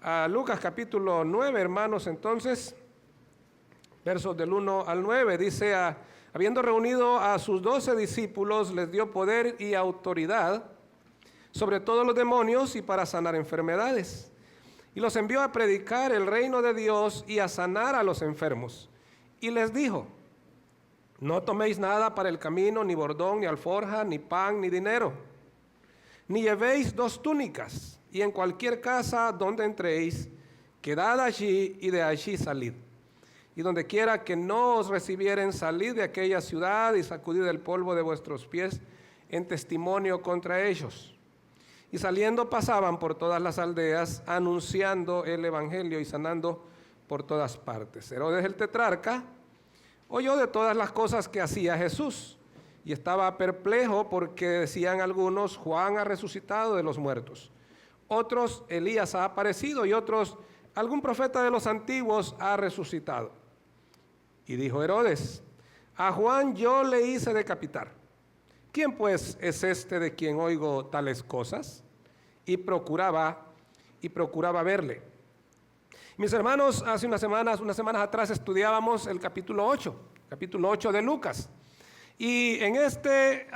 a Lucas capítulo 9, hermanos, entonces, versos del 1 al 9, dice, habiendo reunido a sus 12 discípulos, les dio poder y autoridad sobre todos los demonios y para sanar enfermedades. Y los envió a predicar el reino de Dios y a sanar a los enfermos. Y les dijo, no toméis nada para el camino, ni bordón, ni alforja, ni pan, ni dinero. Ni llevéis 2 túnicas, y en cualquier casa donde entréis, quedad allí y de allí salid. Y donde quiera que no os recibieren, salid de aquella ciudad y sacudid el polvo de vuestros pies en testimonio contra ellos. Y saliendo pasaban por todas las aldeas, anunciando el evangelio y sanando por todas partes. Herodes el tetrarca oyó de todas las cosas que hacía Jesús y estaba perplejo porque decían algunos, Juan ha resucitado de los muertos. Otros, Elías ha aparecido, y otros, algún profeta de los antiguos ha resucitado. Y dijo Herodes, a Juan yo le hice decapitar. ¿Quién pues es este de quien oigo tales cosas? Y procuraba verle. Mis hermanos, hace unas semanas atrás estudiábamos el capítulo 8 de Lucas. Y en este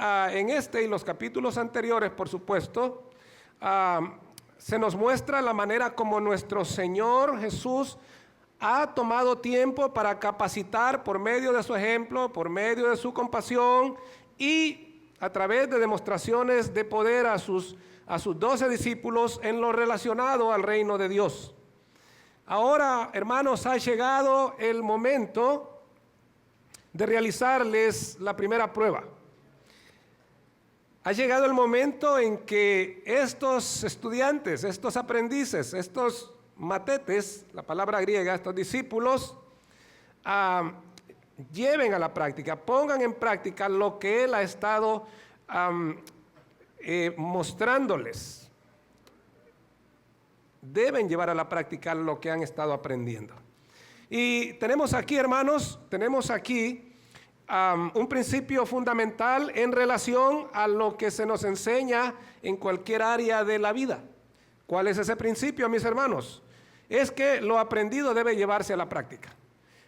y los capítulos anteriores, por supuesto, se nos muestra la manera como nuestro Señor Jesús ha tomado tiempo para capacitar por medio de su ejemplo, por medio de su compasión y a través de demostraciones de poder a sus 12 discípulos en lo relacionado al reino de Dios. Ahora, hermanos, ha llegado el momento de realizarles la primera prueba. Ha llegado el momento en que estos estudiantes, estos aprendices, estos matetes, la palabra griega, estos discípulos, lleven a la práctica, pongan en práctica lo que Él ha estado mostrándoles. Deben llevar a la práctica lo que han estado aprendiendo. Y tenemos aquí, hermanos, un principio fundamental en relación a lo que se nos enseña en cualquier área de la vida. ¿Cuál es ese principio, mis hermanos? Es que lo aprendido debe llevarse a la práctica.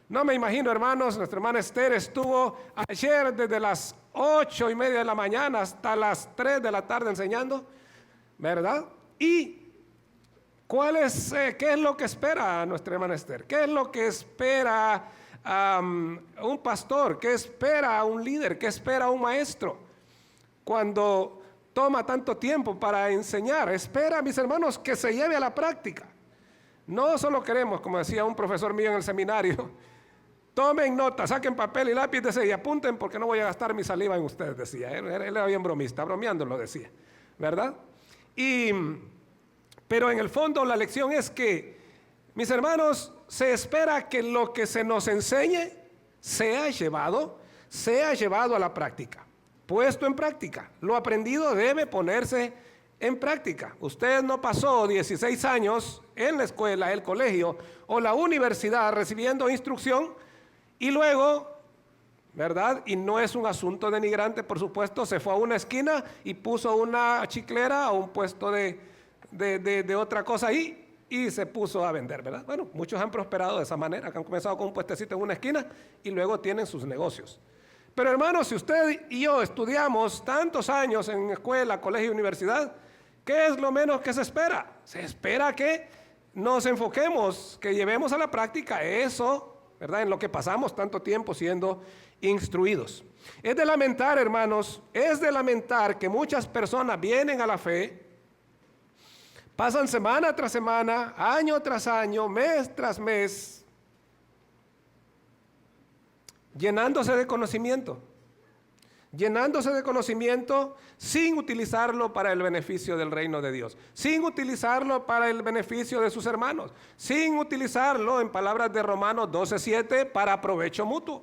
No me imagino, hermanos, nuestra hermana Esther estuvo ayer desde las 8:30 de la mañana hasta las 3 de la tarde enseñando, ¿verdad? ¿Y qué es lo que espera nuestra hermana Esther? ¿Qué es lo que espera un pastor? ¿Qué espera un líder? ¿Qué espera un maestro cuando toma tanto tiempo para enseñar? Espera, mis hermanos, que se lleve a la práctica. No solo queremos, como decía un profesor mío en el seminario, tomen nota, saquen papel y lápiz y apunten porque no voy a gastar mi saliva en ustedes, decía. Él era bien bromista, bromeando lo decía, ¿verdad? Pero en el fondo la lección es que, mis hermanos, se espera que lo que se nos enseñe sea llevado a la práctica, puesto en práctica. Lo aprendido debe ponerse en práctica. Usted no pasó 16 años en la escuela, el colegio o la universidad recibiendo instrucción y luego, ¿verdad? Y no es un asunto denigrante, por supuesto, se fue a una esquina y puso una chiclera o un puesto de otra cosa ahí y se puso a vender, ¿verdad? Bueno, muchos han prosperado de esa manera, que han comenzado con un puestecito en una esquina y luego tienen sus negocios. Pero hermanos, si usted y yo estudiamos tantos años en escuela, colegio y universidad, ¿qué es lo menos que se espera? Se espera que nos enfoquemos, que llevemos a la práctica eso, ¿verdad? En lo que pasamos tanto tiempo siendo instruidos. Es de lamentar, hermanos, que muchas personas vienen a la fe, pasan semana tras semana, año tras año, mes tras mes, llenándose de conocimiento sin utilizarlo para el beneficio del reino de Dios, sin utilizarlo para el beneficio de sus hermanos, sin utilizarlo, en palabras de Romanos 12:7, para provecho mutuo.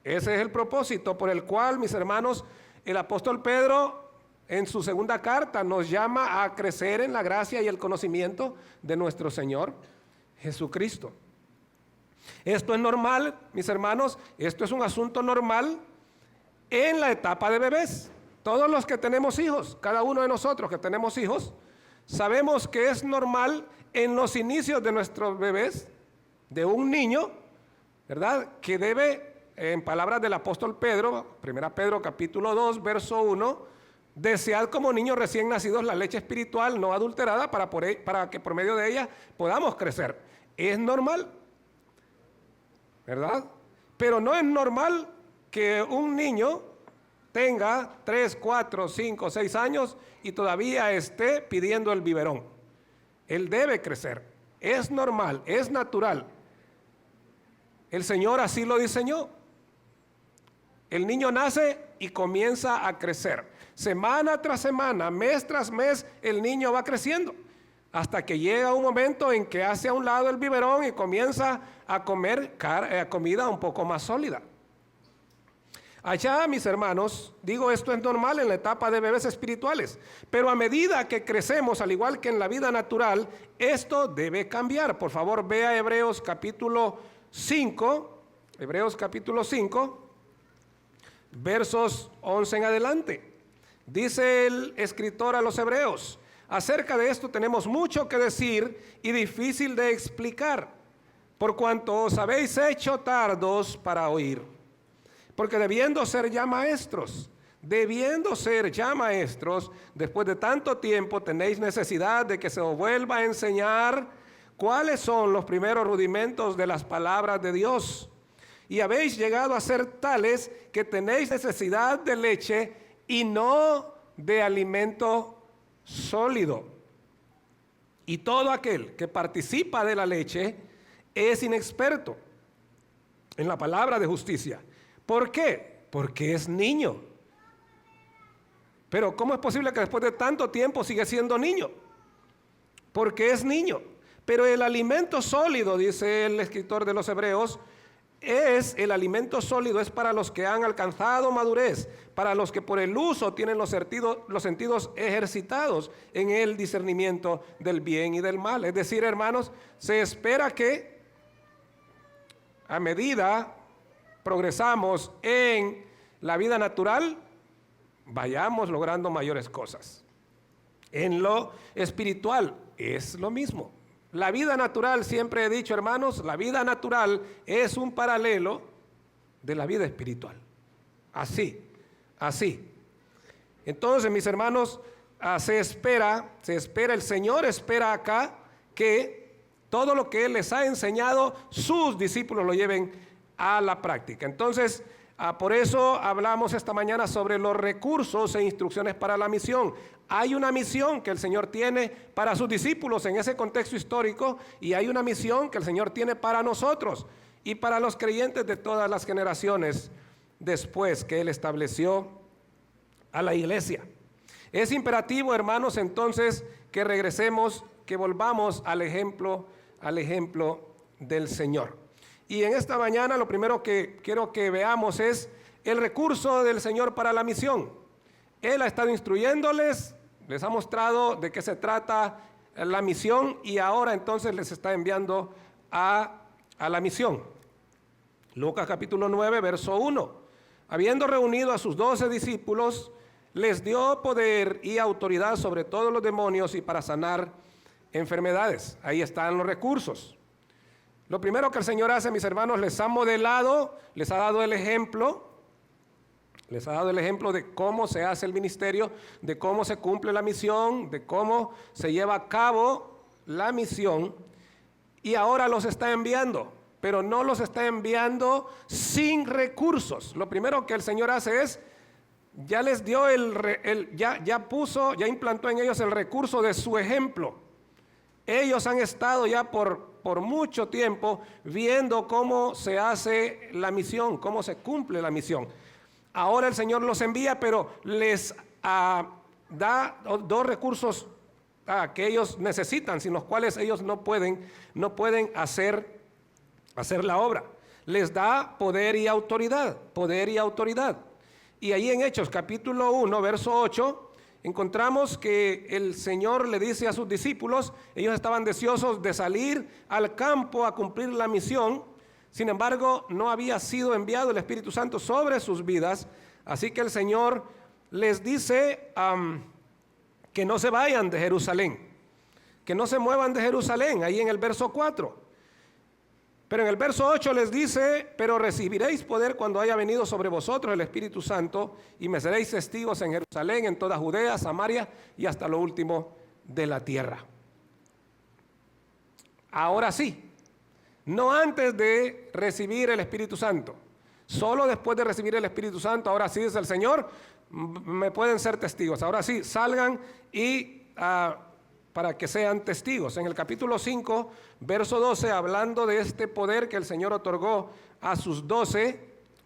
Ese es el propósito por el cual, mis hermanos, el apóstol Pedro en su segunda carta nos llama a crecer en la gracia y el conocimiento de nuestro Señor Jesucristo. Esto es normal, mis hermanos, esto es un asunto normal en la etapa de bebés. Todos los que tenemos hijos, cada uno de nosotros que tenemos hijos, sabemos que es normal en los inicios de nuestros bebés, de un niño, ¿verdad? Que debe, en palabras del apóstol Pedro, 1 Pedro capítulo 2, verso 1, desead como niños recién nacidos la leche espiritual no adulterada para que por medio de ella podamos crecer. Es normal, ¿verdad? Pero no es normal que un niño tenga 3, 4, 5, 6 años y todavía esté pidiendo el biberón. Él debe crecer. Es normal, es natural. El Señor así lo diseñó. El niño nace y comienza a crecer. Semana tras semana, mes tras mes, el niño va creciendo. Hasta que llega un momento en que hace a un lado el biberón y comienza a comer comida un poco más sólida. Allá, mis hermanos, digo, esto es normal en la etapa de bebés espirituales, pero a medida que crecemos, al igual que en la vida natural, esto debe cambiar. Por favor, vea Hebreos capítulo 5, versos 11 en adelante. Dice el escritor a los Hebreos: acerca de esto tenemos mucho que decir y difícil de explicar, por cuanto os habéis hecho tardos para oír. Porque debiendo ser ya maestros, después de tanto tiempo tenéis necesidad de que se os vuelva a enseñar cuáles son los primeros rudimentos de las palabras de Dios. Y habéis llegado a ser tales que tenéis necesidad de leche y no de alimento sólido. Y todo aquel que participa de la leche es inexperto en la palabra de justicia. ¿Por qué? Porque es niño. Pero ¿cómo es posible que después de tanto tiempo sigue siendo niño? Porque es niño. Pero el alimento sólido, dice el escritor de los Hebreos, es para los que han alcanzado madurez, para los que por el uso tienen los sentidos ejercitados en el discernimiento del bien y del mal. Es decir, hermanos, se espera que a medida progresamos en la vida natural, vayamos logrando mayores cosas. En lo espiritual es lo mismo. La vida natural, siempre he dicho, hermanos, la vida natural es un paralelo de la vida espiritual. Así. Entonces, mis hermanos, el Señor espera acá que todo lo que Él les ha enseñado, sus discípulos lo lleven a la práctica. Entonces, por eso hablamos esta mañana sobre los recursos e instrucciones para la misión. Hay una misión que el Señor tiene para sus discípulos en ese contexto histórico, y hay una misión que el Señor tiene para nosotros y para los creyentes de todas las generaciones después que Él estableció a la iglesia. Es imperativo, hermanos, entonces, que regresemos, que volvamos al ejemplo del Señor. Y en esta mañana lo primero que quiero que veamos es el recurso del Señor para la misión. Él ha estado instruyéndoles, les ha mostrado de qué se trata la misión, y ahora entonces les está enviando a la misión. Lucas capítulo 9, verso 1. Habiendo reunido a sus 12 discípulos, les dio poder y autoridad sobre todos los demonios y para sanar enfermedades. Ahí están los recursos. Lo primero que el Señor hace, mis hermanos, les ha modelado, les ha dado el ejemplo de cómo se hace el ministerio, de cómo se cumple la misión, de cómo se lleva a cabo la misión, y ahora los está enviando, pero no los está enviando sin recursos. Lo primero que el Señor hace es, ya les dio ya implantó en ellos el recurso de su ejemplo. Ellos han estado ya por mucho tiempo viendo cómo se hace la misión, cómo se cumple la misión. Ahora el Señor los envía, pero les da dos recursos que ellos necesitan, sin los cuales ellos no pueden hacer la obra. Les da poder y autoridad. Y ahí en Hechos capítulo 1, verso 8, encontramos que el Señor le dice a sus discípulos, ellos estaban deseosos de salir al campo a cumplir la misión. Sin embargo, no había sido enviado el Espíritu Santo sobre sus vidas, así que el Señor les dice que no se vayan de Jerusalén, que no se muevan de Jerusalén, ahí en el verso 4. Pero en el verso 8 les dice, pero recibiréis poder cuando haya venido sobre vosotros el Espíritu Santo, y me seréis testigos en Jerusalén, en toda Judea, Samaria y hasta lo último de la tierra. Ahora sí, no antes de recibir el Espíritu Santo, solo después de recibir el Espíritu Santo, ahora sí dice el Señor, me pueden ser testigos. Ahora sí, salgan y para que sean testigos. En el capítulo 5, verso 12, hablando de este poder que el Señor otorgó a sus 12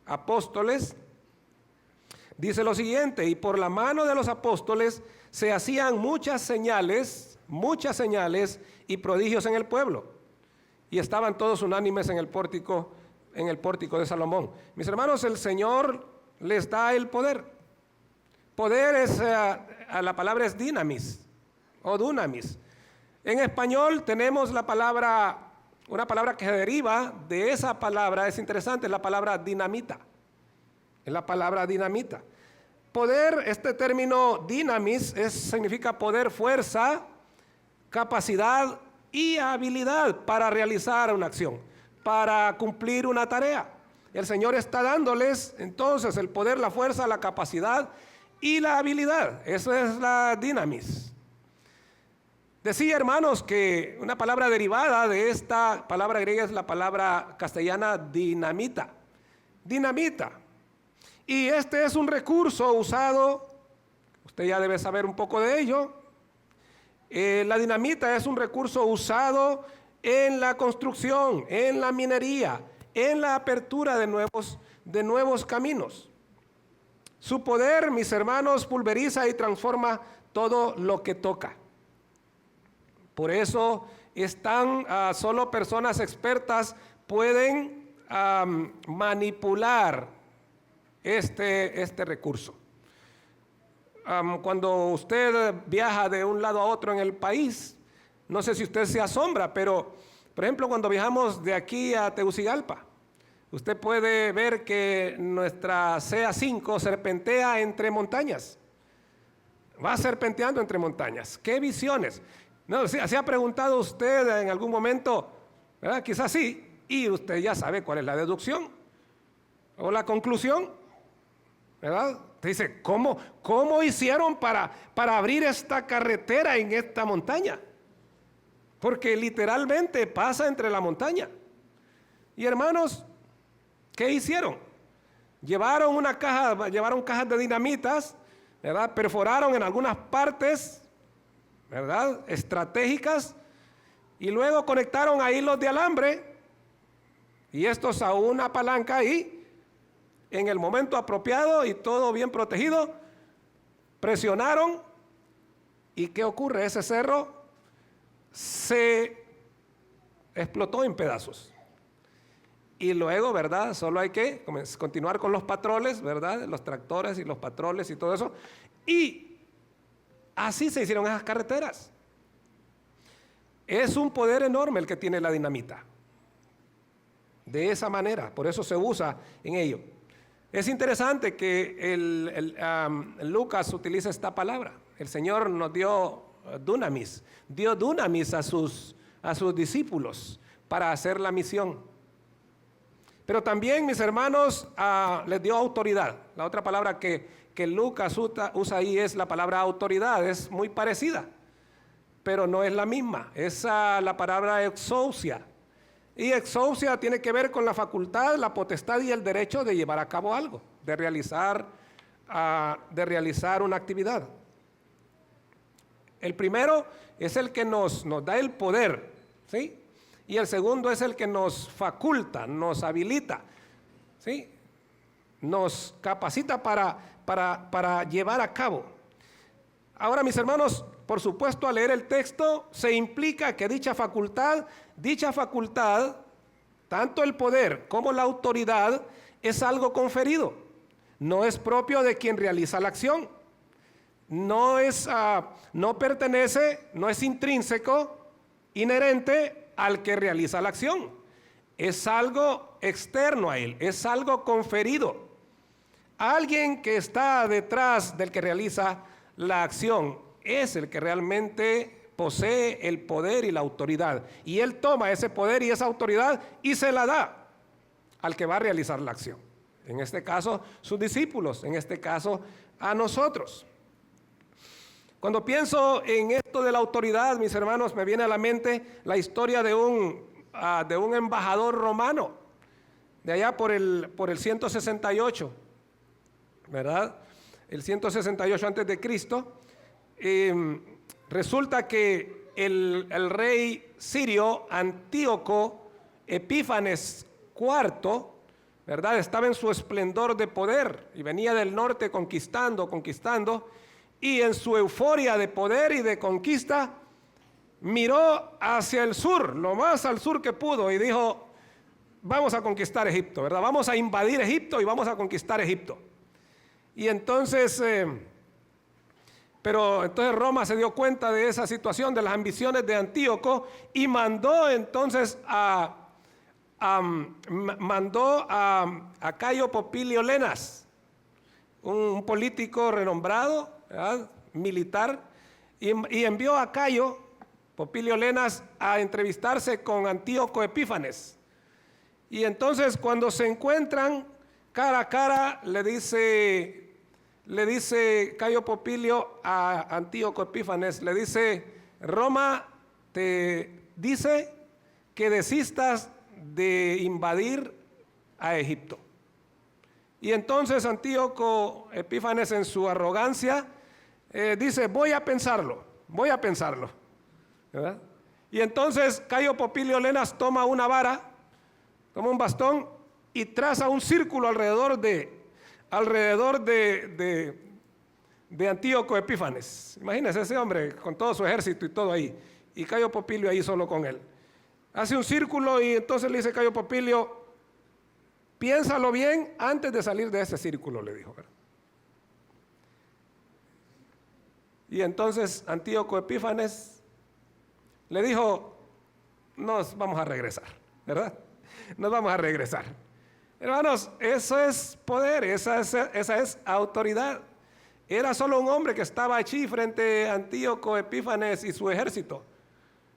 apóstoles, dice lo siguiente: y por la mano de los apóstoles se hacían muchas señales y prodigios en el pueblo, y estaban todos unánimes en el pórtico de Salomón. Mis hermanos, el Señor les da el poder. Poder es, la palabra es dinamis o dunamis. En español tenemos una palabra que se deriva de esa palabra, es interesante, es la palabra dinamita. Es la palabra dinamita. Poder, este término dinamis, significa poder, fuerza, capacidad y habilidad para realizar una acción, para cumplir una tarea. El Señor está dándoles entonces el poder, la fuerza, la capacidad y la habilidad. Eso es la dinamis. Decía, hermanos, que una palabra derivada de esta palabra griega es la palabra castellana dinamita. Dinamita. Y este es un recurso usado, usted ya debe saber un poco de ello. La dinamita es un recurso usado en la construcción, en la minería, en la apertura de nuevos caminos. Su poder, mis hermanos, pulveriza y transforma todo lo que toca. Por eso solo personas expertas pueden manipular este recurso. Cuando usted viaja de un lado a otro en el país, no sé si usted se asombra, pero por ejemplo cuando viajamos de aquí a Tegucigalpa, usted puede ver que nuestra CA5 serpentea entre montañas. Va serpenteando entre montañas. ¡Qué visiones! No, ¿se ha preguntado usted en algún momento? ¿Verdad? Quizás sí, y usted ya sabe cuál es la deducción o la conclusión, ¿verdad? Te dice, ¿cómo hicieron para abrir esta carretera en esta montaña? Porque literalmente pasa entre la montaña. Y hermanos, ¿qué hicieron? Llevaron cajas de dinamitas, ¿verdad? Perforaron en algunas partes, ¿verdad?, estratégicas, y luego conectaron a hilos de alambre y estos a una palanca ahí, en el momento apropiado y todo bien protegido, presionaron. ¿Y qué ocurre? Ese cerro se explotó en pedazos. Y luego, ¿verdad?, solo hay que continuar con los patroles, ¿verdad?, los tractores y los patroles y todo eso, y así se hicieron esas carreteras. Es un poder enorme el que tiene la dinamita. De esa manera, por eso se usa en ello. Es interesante que Lucas utiliza esta palabra. El Señor nos dio dunamis a sus discípulos para hacer la misión. Pero también, mis hermanos, les dio autoridad. La otra palabra que Lucas usa ahí es la palabra autoridad. Es muy parecida, pero no es la misma. Es la palabra exousia. Y exousia tiene que ver con la facultad, la potestad y el derecho de llevar a cabo algo, de realizar una actividad. El primero es el que nos da el poder, ¿sí? Y el segundo es el que nos faculta, nos habilita, ¿sí? Nos capacita para llevar a cabo. Ahora, mis hermanos, por supuesto, al leer el texto se implica que dicha facultad, tanto el poder como la autoridad, es algo conferido. No es propio de quien realiza la acción. No pertenece, no es intrínseco, inherente al que realiza la acción. Es algo externo a él, es algo conferido. Alguien que está detrás del que realiza la acción es el que realmente posee el poder y la autoridad. Y él toma ese poder y esa autoridad y se la da al que va a realizar la acción. En este caso, sus discípulos, en este caso, a nosotros. Cuando pienso en esto de la autoridad, mis hermanos, me viene a la mente la historia de un embajador romano, de allá por el 168, ¿verdad? El 168 antes de Cristo. Resulta que el rey sirio Antíoco Epífanes IV, ¿verdad?, estaba en su esplendor de poder y venía del norte conquistando, y en su euforia de poder y de conquista miró hacia el sur, lo más al sur que pudo, y dijo: vamos a conquistar Egipto, ¿verdad? Vamos a invadir Egipto y vamos a conquistar Egipto. Y entonces, pero entonces Roma se dio cuenta de esa situación, de las ambiciones de Antíoco, y mandó entonces a Cayo Popilio Lenas, un político renombrado, ¿verdad?, militar, y envió a Cayo Popilio Lenas a entrevistarse con Antíoco Epífanes. Y entonces, cuando se encuentran cara a cara, le dice Cayo Popilio a Antíoco Epífanes, le dice: Roma te dice que desistas de invadir a Egipto. Y entonces Antíoco Epífanes, en su arrogancia, dice: voy a pensarlo, ¿verdad? Y entonces Cayo Popilio Lenas toma una vara, toma un bastón y traza un círculo alrededor de Antíoco Epífanes. Imagínense ese hombre con todo su ejército y todo ahí, y Cayo Popilio ahí solo con él. Hace un círculo y entonces le dice Cayo Popilio: piénsalo bien antes de salir de ese círculo, le dijo, ¿verdad? Y entonces Antíoco Epífanes le dijo: nos vamos a regresar, ¿verdad? Nos vamos a regresar. Hermanos, eso es poder, esa es autoridad. Era solo un hombre que estaba allí frente a Antíoco Epífanes y su ejército,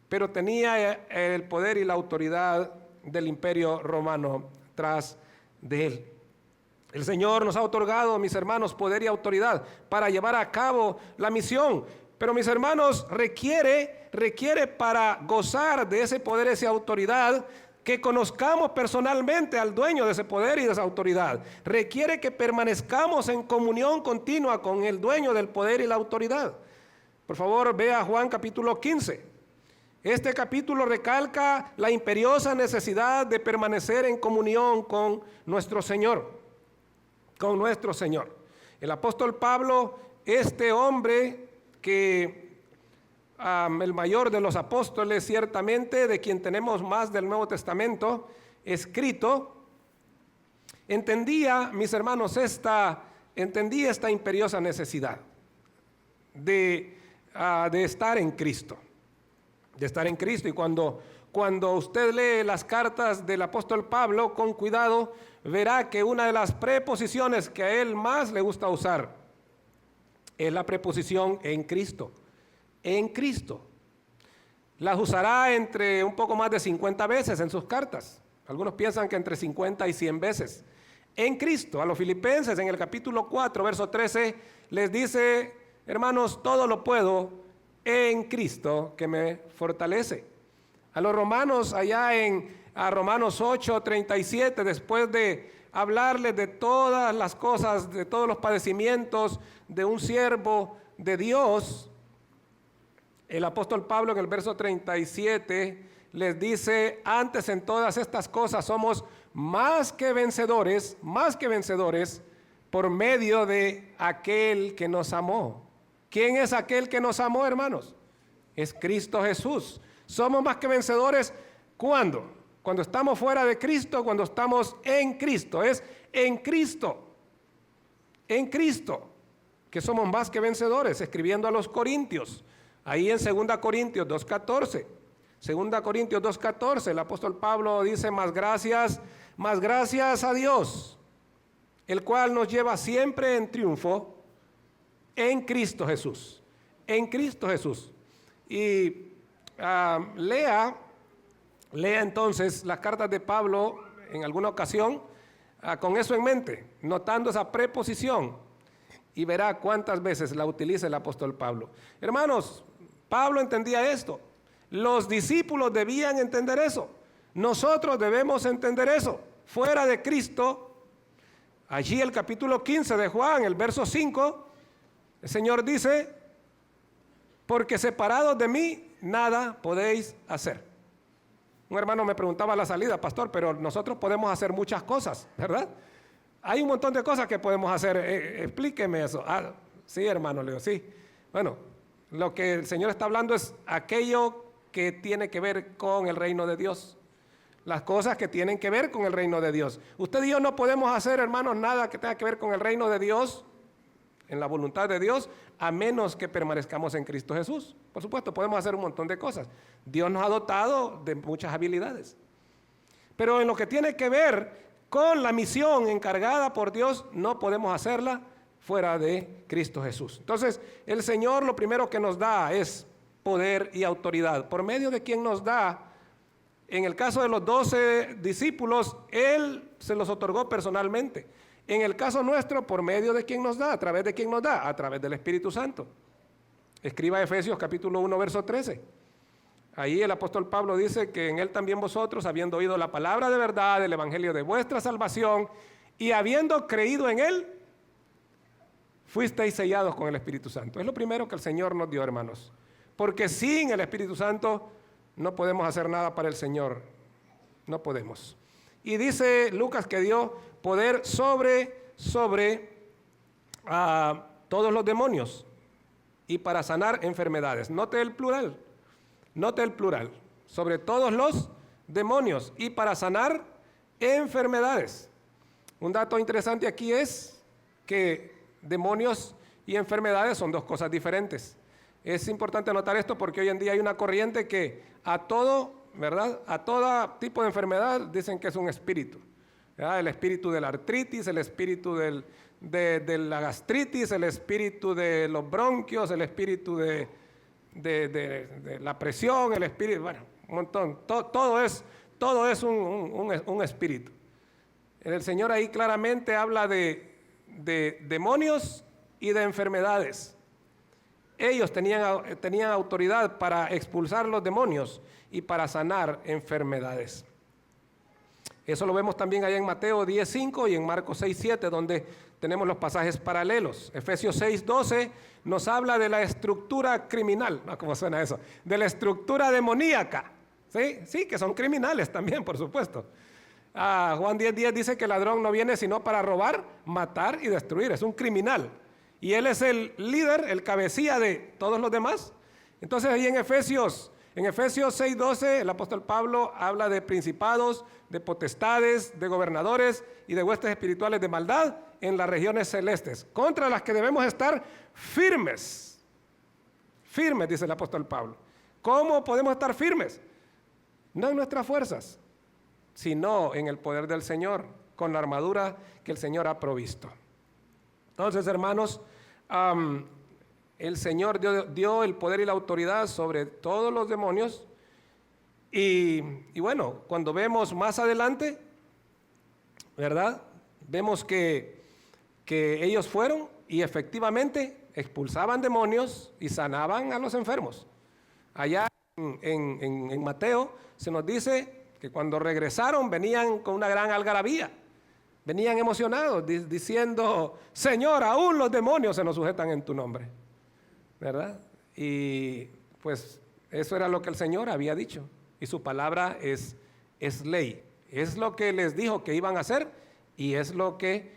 pero tenía el poder y la autoridad del imperio romano tras de él. El Señor nos ha otorgado, mis hermanos, poder y autoridad para llevar a cabo la misión. Pero, mis hermanos, requiere para gozar de ese poder, esa autoridad, que conozcamos personalmente al dueño de ese poder y de esa autoridad. Requiere que permanezcamos en comunión continua con el dueño del poder y la autoridad. Por favor, vea Juan capítulo 15. Este capítulo recalca la imperiosa necesidad de permanecer en comunión con nuestro Señor. Con nuestro Señor. El apóstol Pablo, este hombre que el mayor de los apóstoles, ciertamente, de quien tenemos más del Nuevo Testamento escrito, entendía, mis hermanos, esta imperiosa necesidad de estar en Cristo. De estar en Cristo. Y cuando usted lee las cartas del apóstol Pablo con cuidado, verá que una de las preposiciones que a él más le gusta usar es la preposición en Cristo. En Cristo. Las usará entre un poco más de 50 veces en sus cartas. Algunos piensan que entre 50 y 100 veces. En Cristo. A los Filipenses, en el capítulo 4, verso 13, les dice: hermanos, todo lo puedo en Cristo que me fortalece. A los romanos, allá a Romanos 8, 37, después de hablarles de todas las cosas, de todos los padecimientos de un siervo de Dios, el apóstol Pablo en el verso 37 les dice: antes en todas estas cosas somos más que vencedores por medio de aquel que nos amó. ¿Quién es aquel que nos amó, hermanos? Es Cristo Jesús. Somos más que vencedores, ¿cuándo? Cuando estamos fuera de Cristo, cuando estamos en Cristo. Es en Cristo que somos más que vencedores, escribiendo a los Corintios. Ahí en 2 Corintios 2:14. 2 Corintios 2:14, el apóstol Pablo dice: más gracias a Dios, el cual nos lleva siempre en triunfo en Cristo Jesús. En Cristo Jesús. Y lea entonces las cartas de Pablo en alguna ocasión con eso en mente, notando esa preposición, y verá cuántas veces la utiliza el apóstol Pablo. Hermanos, Pablo entendía esto. Los discípulos debían entender eso. Nosotros debemos entender eso. Fuera de Cristo, allí el capítulo 15 de Juan, el verso 5, el Señor dice, porque separados de mí, nada podéis hacer. Un hermano me preguntaba a la salida, pastor, pero nosotros podemos hacer muchas cosas, ¿verdad? Hay un montón de cosas que podemos hacer, explíqueme eso. Sí, hermano, le digo, sí. Bueno, lo que el Señor está hablando es aquello que tiene que ver con el reino de Dios. Las cosas que tienen que ver con el reino de Dios. Usted y yo no podemos hacer, hermanos, nada que tenga que ver con el reino de Dios, en la voluntad de Dios, a menos que permanezcamos en Cristo Jesús. Por supuesto, podemos hacer un montón de cosas. Dios nos ha dotado de muchas habilidades. Pero en lo que tiene que ver con la misión encargada por Dios, no podemos hacerla fuera de Cristo Jesús. Entonces, el Señor lo primero que nos da es poder y autoridad. ¿Por medio de quién nos da? En el caso de los 12 discípulos, Él se los otorgó personalmente. En el caso nuestro, ¿por medio de quién nos da? ¿A través de quién nos da? A través del Espíritu Santo. Escriba Efesios capítulo 1, verso 13. Ahí el apóstol Pablo dice que en Él también vosotros, habiendo oído la palabra de verdad, del evangelio de vuestra salvación, y habiendo creído en Él, fuisteis sellados con el Espíritu Santo. Es lo primero que el Señor nos dio, hermanos. Porque sin el Espíritu Santo no podemos hacer nada para el Señor. No podemos. Y dice Lucas que dio poder sobre todos los demonios y para sanar enfermedades. Note el plural. Note el plural. Sobre todos los demonios y para sanar enfermedades. Un dato interesante aquí es que demonios y enfermedades son dos cosas diferentes. Es importante anotar esto porque hoy en día hay una corriente que a todo, ¿verdad? A todo tipo de enfermedad dicen que es un espíritu. ¿Verdad? El espíritu de la artritis, el espíritu de la gastritis, el espíritu de los bronquios, el espíritu de la presión, el espíritu, bueno, un montón. Todo es un espíritu. El Señor ahí claramente habla de demonios y de enfermedades. Ellos tenían autoridad para expulsar los demonios y para sanar enfermedades. Eso lo vemos también allá en Mateo 10:5 y en Marcos 6:7, donde tenemos los pasajes paralelos. Efesios 6:12 nos habla de la estructura criminal. ¿Cómo suena eso? De la estructura demoníaca. Sí, que son criminales también, por supuesto. Juan 10:10 dice que el ladrón no viene sino para robar, matar y destruir. Es un criminal. Y él es el líder, el cabecilla de todos los demás. Entonces ahí en Efesios 6:12 el apóstol Pablo habla de principados, de potestades, de gobernadores y de huestes espirituales de maldad en las regiones celestes, contra las que debemos estar firmes. Firmes, dice el apóstol Pablo. ¿Cómo podemos estar firmes? No en nuestras fuerzas, sino en el poder del Señor, con la armadura que el Señor ha provisto. Entonces, hermanos, el Señor dio el poder y la autoridad sobre todos los demonios. Y bueno, cuando vemos más adelante, ¿verdad? Vemos que ellos fueron y efectivamente expulsaban demonios y sanaban a los enfermos. Allá en Mateo se nos dice que cuando regresaron venían con una gran algarabía. Venían emocionados diciendo, Señor, aún los demonios se nos sujetan en tu nombre. ¿Verdad? Y pues eso era lo que el Señor había dicho. Y su palabra es ley. Es lo que les dijo que iban a hacer y es lo que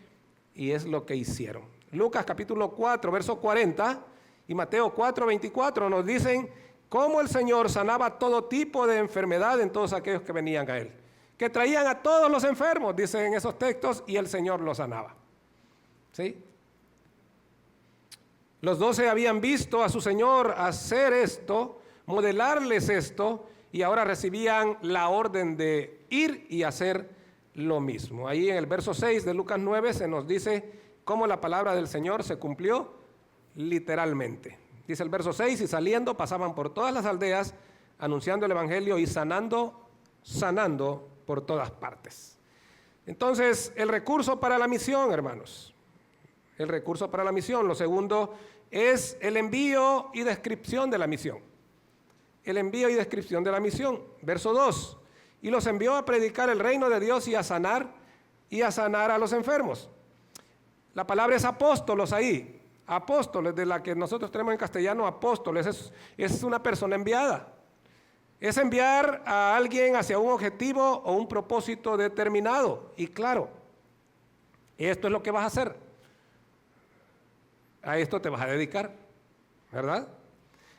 hicieron. Lucas capítulo 4, verso 40 y Mateo 4, 24 nos dicen cómo el Señor sanaba todo tipo de enfermedad en todos aquellos que venían a Él. Que traían a todos los enfermos, dicen en esos textos, y el Señor los sanaba. ¿Sí? Los 12 habían visto a su Señor hacer esto, modelarles esto, y ahora recibían la orden de ir y hacer lo mismo. Ahí en el verso 6 de Lucas 9 se nos dice cómo la palabra del Señor se cumplió literalmente. Dice el verso 6, y saliendo pasaban por todas las aldeas, anunciando el evangelio y sanando por todas partes. Entonces, el recurso para la misión, hermanos. El recurso para la misión. Lo segundo es el envío y descripción de la misión. El envío y descripción de la misión. Verso 2. Y los envió a predicar el reino de Dios y a sanar a los enfermos. La palabra es apóstolos ahí. Apóstoles, de la que nosotros tenemos en castellano, apóstoles, es una persona enviada. Es enviar a alguien hacia un objetivo o un propósito determinado. Y claro, esto es lo que vas a hacer. A esto te vas a dedicar, ¿verdad?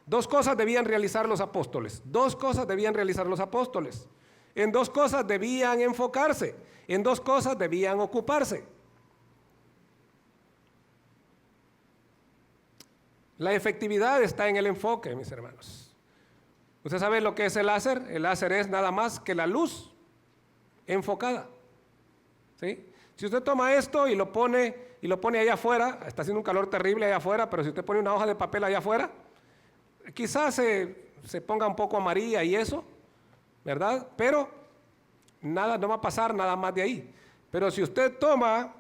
Dos cosas debían realizar los apóstoles. Dos cosas debían realizar los apóstoles. En dos cosas debían enfocarse. En dos cosas debían ocuparse. La efectividad está en el enfoque, mis hermanos. ¿Usted sabe lo que es el láser? El láser es nada más que la luz enfocada. ¿Sí? Si usted toma esto y lo pone allá afuera, está haciendo un calor terrible allá afuera, pero si usted pone una hoja de papel allá afuera, quizás se ponga un poco amarilla y eso, ¿verdad? Pero nada, no va a pasar nada más de ahí. Pero si usted toma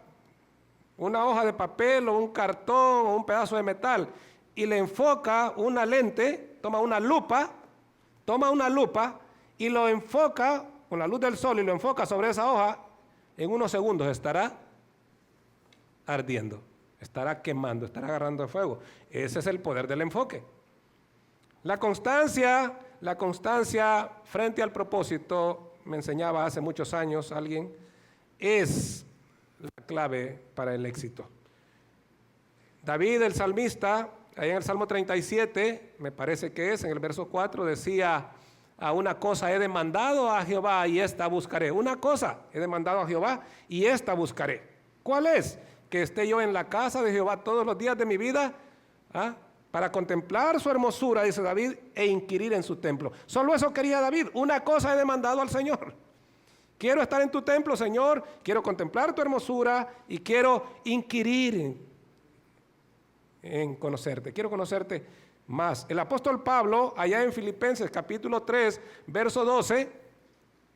una hoja de papel o un cartón o un pedazo de metal y le enfoca una lente, toma una lupa y lo enfoca con la luz del sol y lo enfoca sobre esa hoja, en unos segundos estará ardiendo, estará quemando, estará agarrando fuego. Ese es el poder del enfoque. La constancia frente al propósito, me enseñaba hace muchos años alguien, es la clave para el éxito. David, el salmista, ahí en el Salmo 37, me parece que es, en el verso 4, decía: a una cosa he demandado a Jehová y esta buscaré. Una cosa he demandado a Jehová y esta buscaré. ¿Cuál es? Que esté yo en la casa de Jehová todos los días de mi vida, para contemplar su hermosura, dice David, e inquirir en su templo. Solo eso quería David. Una cosa he demandado al Señor. Quiero estar en tu templo, Señor. Quiero contemplar tu hermosura y quiero inquirir en conocerte. Quiero conocerte más. El apóstol Pablo, allá en Filipenses capítulo 3, verso 12,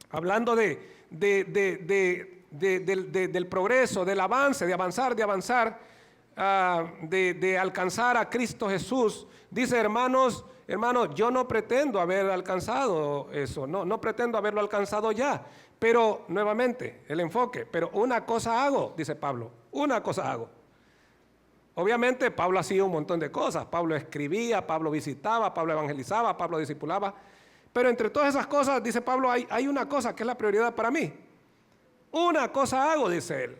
hablando del progreso, del avance, de avanzar, de alcanzar a Cristo Jesús, dice: hermanos, yo no pretendo haber alcanzado eso, no pretendo haberlo alcanzado ya, pero nuevamente, el enfoque, pero una cosa hago, dice Pablo, una cosa hago. Obviamente Pablo hacía un montón de cosas. Pablo escribía, Pablo visitaba, Pablo evangelizaba, Pablo discipulaba. Pero entre todas esas cosas, dice Pablo, hay una cosa que es la prioridad para mí. Una cosa hago, dice él.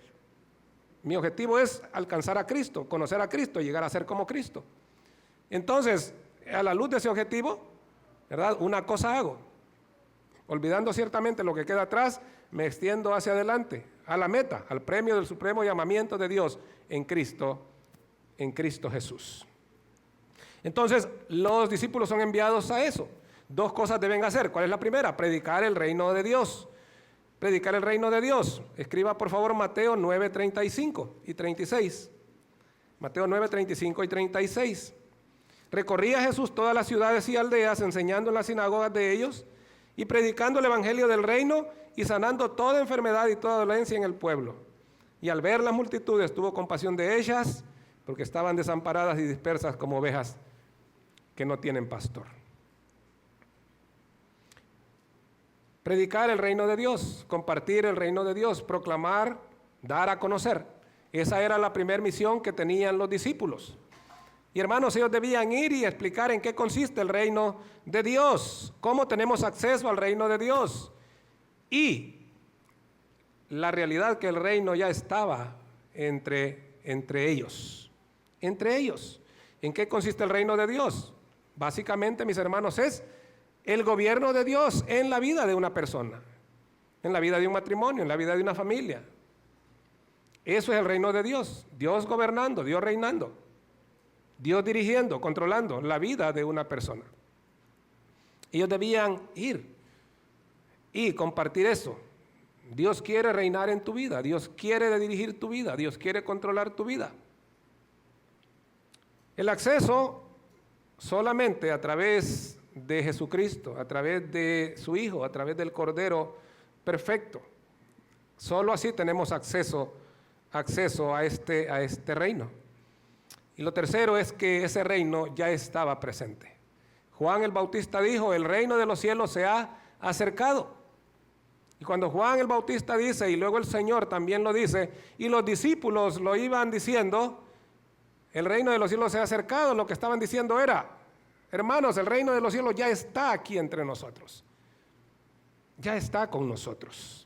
Mi objetivo es alcanzar a Cristo, conocer a Cristo, llegar a ser como Cristo. Entonces, a la luz de ese objetivo, ¿verdad? Una cosa hago. Olvidando ciertamente lo que queda atrás, me extiendo hacia adelante, a la meta, al premio del supremo llamamiento de Dios en Cristo Jesús. Entonces, los discípulos son enviados a eso. Dos cosas deben hacer. ¿Cuál es la primera? Predicar el reino de Dios. Predicar el reino de Dios. Escriba por favor Mateo 9, 35 y 36. Mateo 9, 35 y 36. Recorría Jesús todas las ciudades y aldeas, enseñando en las sinagogas de ellos y predicando el evangelio del reino y sanando toda enfermedad y toda dolencia en el pueblo. Y al ver las multitudes tuvo compasión de ellas, porque estaban desamparadas y dispersas como ovejas que no tienen pastor. Predicar el reino de Dios, compartir el reino de Dios, proclamar, dar a conocer. Esa era la primera misión que tenían los discípulos. Y hermanos, ellos debían ir y explicar en qué consiste el reino de Dios, cómo tenemos acceso al reino de Dios. Y la realidad que el reino ya estaba entre ellos. Entre ellos. ¿En qué consiste el reino de Dios? Básicamente, mis hermanos, es el gobierno de Dios en la vida de una persona, en la vida de un matrimonio, en la vida de una familia. Eso es el reino de Dios. Dios gobernando, Dios reinando, Dios dirigiendo, controlando la vida de una persona. Ellos debían ir y compartir eso. Dios quiere reinar en tu vida, Dios quiere dirigir tu vida, Dios quiere controlar tu vida. El acceso solamente a través de Jesucristo, a través de su Hijo, a través del Cordero perfecto. Solo así tenemos acceso a este reino. Y lo tercero es que ese reino ya estaba presente. Juan el Bautista dijo, el reino de los cielos se ha acercado. Y cuando Juan el Bautista dice, y luego el Señor también lo dice, y los discípulos lo iban diciendo, el reino de los cielos se ha acercado, lo que estaban diciendo era, hermanos, el reino de los cielos ya está aquí entre nosotros. Ya está con nosotros.